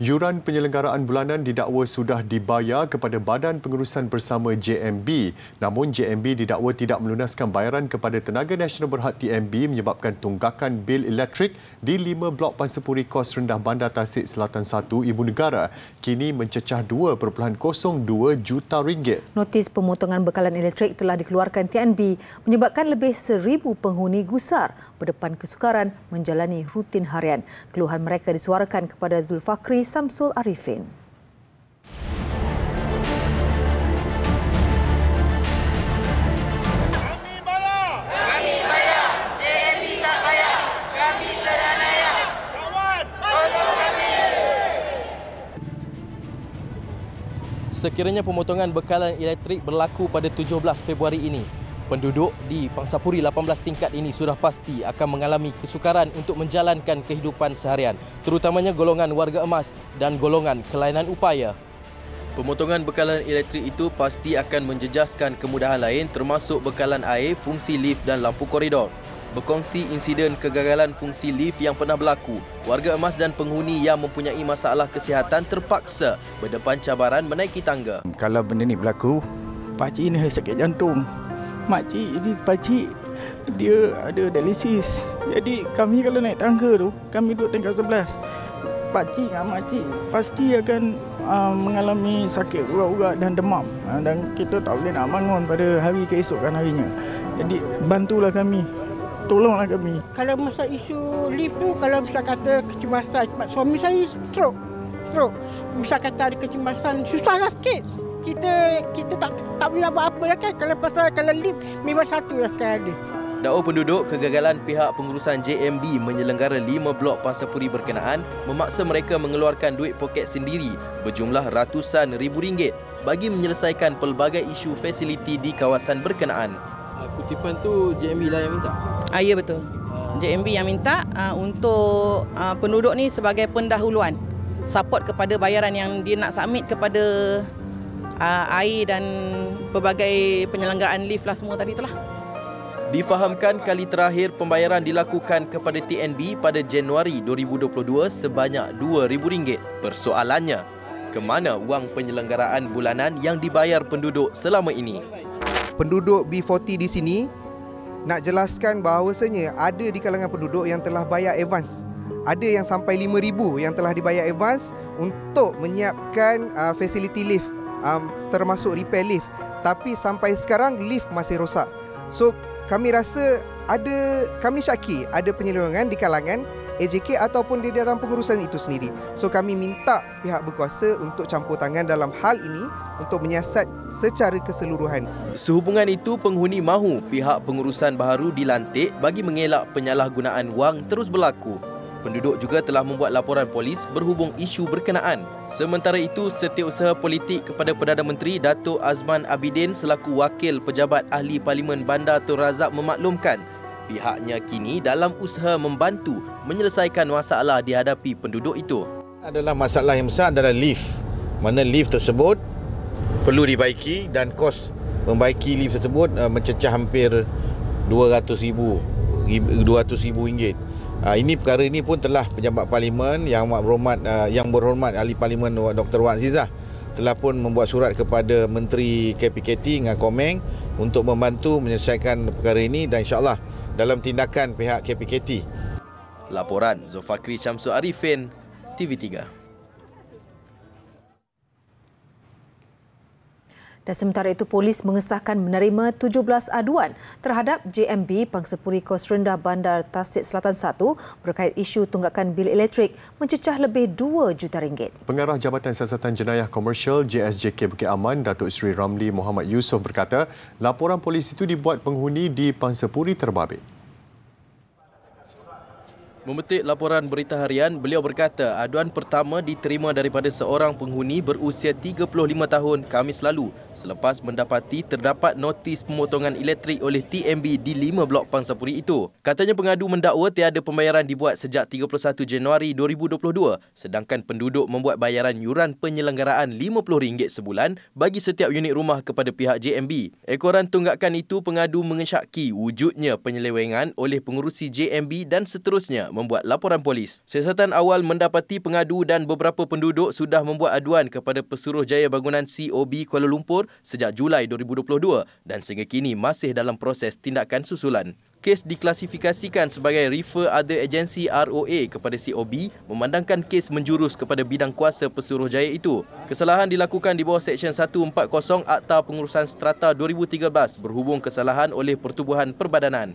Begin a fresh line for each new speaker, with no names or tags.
Yuran penyelenggaraan bulanan didakwa sudah dibayar kepada Badan Pengurusan Bersama JMB. Namun JMB didakwa tidak melunaskan bayaran kepada Tenaga Nasional Berhad TNB menyebabkan tunggakan bil elektrik di 5 blok Pansapuri Kos Rendah Bandar Tasik Selatan 1 Ibu Negara kini mencecah RM2.02 juta.
Notis pemotongan bekalan elektrik telah dikeluarkan TNB menyebabkan lebih 1,000 penghuni gusar berdepan kesukaran menjalani rutin harian. Keluhan mereka disuarakan kepada Zulfakri Samsul Arifin.
Sekiranya pemotongan bekalan elektrik berlaku pada 17 Februari ini, penduduk di Pangsapuri 18 tingkat ini sudah pasti akan mengalami kesukaran untuk menjalankan kehidupan seharian, terutamanya golongan warga emas dan golongan kelainan upaya. Pemotongan bekalan elektrik itu pasti akan menjejaskan kemudahan lain termasuk bekalan air, fungsi lift dan lampu koridor. Berkongsi insiden kegagalan fungsi lift yang pernah berlaku, warga emas dan penghuni yang mempunyai masalah kesihatan terpaksa berdepan cabaran menaiki tangga.
Kalau benda ni berlaku, pakcik ni sakit jantung. Pakcik dia ada dialisis. Jadi kami kalau naik tangga tu, kami duduk tingkat 11. Pakcik dan makcik pasti akan mengalami sakit urat-urat dan demam. Dan kita tak boleh nak bangun pada hari keesokan harinya. Jadi bantulah kami. Tolonglah kami.
Kalau masa isu lift tu, kalau misal kata kecemasan, suami saya stroke. Misal kata ada kecemasan, susahlah sikit. Kita tak boleh buat apa lah kan. Kalau lift memang satu lah kan ada.
Dakwa penduduk kegagalan pihak pengurusan JMB menyelenggara 5 blok Pansapuri berkenaan memaksa mereka mengeluarkan duit poket sendiri berjumlah ratusan ribu ringgit bagi menyelesaikan pelbagai isu fasiliti di kawasan berkenaan. Kutipan tu JMB lah yang minta?
Ya betul. JMB yang minta untuk penduduk ni sebagai pendahuluan. Support kepada bayaran yang dia nak submit kepada air dan pelbagai penyelenggaraan lift lah semua tadi itulah.
Difahamkan kali terakhir pembayaran dilakukan kepada TNB pada Januari 2022 sebanyak RM2,000. Persoalannya, ke mana wang penyelenggaraan bulanan yang dibayar penduduk selama ini?
Penduduk B40 di sini nak jelaskan bahawasanya ada di kalangan penduduk yang telah bayar advance. Ada yang sampai RM5,000 yang telah dibayar advance untuk menyiapkan fasiliti lift, termasuk repair lift. Tapi sampai sekarang lift masih rosak. So kami rasa kami syaki ada penyelewengan di kalangan AJK ataupun di dalam pengurusan itu sendiri. So kami minta pihak berkuasa untuk campur tangan dalam hal ini untuk menyiasat secara keseluruhan.
Sehubungan itu, penghuni mahu pihak pengurusan baharu dilantik bagi mengelak penyalahgunaan wang terus berlaku. Penduduk juga telah membuat laporan polis berhubung isu berkenaan. Sementara itu, Setiausaha Politik kepada Perdana Menteri Datuk Azman Abidin selaku Wakil Pejabat Ahli Parlimen Bandar Tun Razak memaklumkan pihaknya kini dalam usaha membantu menyelesaikan masalah dihadapi penduduk itu.
Adalah masalah yang besar adalah lift. Mana lift tersebut perlu dibaiki dan kos membaiki lift tersebut mencecah hampir RM200,000. Perkara ini pun telah pejabat parlimen yang berhormat Ahli Parlimen Dr. Wan Azizah telah pun membuat surat kepada Menteri KPKT dengan Komeng untuk membantu menyelesaikan perkara ini dan insya-Allah dalam tindakan pihak KPKT.
Laporan Zulfakri Samsul Arifin, TV3.
Dan sementara itu, polis mengesahkan menerima 17 aduan terhadap JMB Pangsapuri Kos Rendah Bandar Tasik Selatan 1 berkait isu tunggakan bil elektrik mencecah lebih RM2 juta.
Pengarah Jabatan Siasatan Jenayah Komersial JSJK Bukit Aman, Datuk Seri Ramli Muhammad Yusof berkata, laporan polis itu dibuat penghuni di Pangsapuri terbabit.
Memetik laporan Berita Harian, beliau berkata aduan pertama diterima daripada seorang penghuni berusia 35 tahun Khamis lalu selepas mendapati terdapat notis pemotongan elektrik oleh TNB di 5 blok Pangsapuri itu. Katanya pengadu mendakwa tiada pembayaran dibuat sejak 31 Januari 2022 sedangkan penduduk membuat bayaran yuran penyelenggaraan RM50 sebulan bagi setiap unit rumah kepada pihak JMB. Ekoran tunggakan itu pengadu mengesyaki wujudnya penyelewengan oleh pengurusi JMB dan seterusnya membuat laporan polis. Siasatan awal mendapati pengadu dan beberapa penduduk sudah membuat aduan kepada Pesuruhjaya Bangunan COB Kuala Lumpur sejak Julai 2022 dan sehingga kini masih dalam proses tindakan susulan. Kes diklasifikasikan sebagai Refer Other Agency ROA kepada COB memandangkan kes menjurus kepada bidang kuasa Pesuruhjaya itu. Kesalahan dilakukan di bawah Seksyen 140 Akta Pengurusan Strata 2013 berhubung kesalahan oleh Pertubuhan Perbadanan.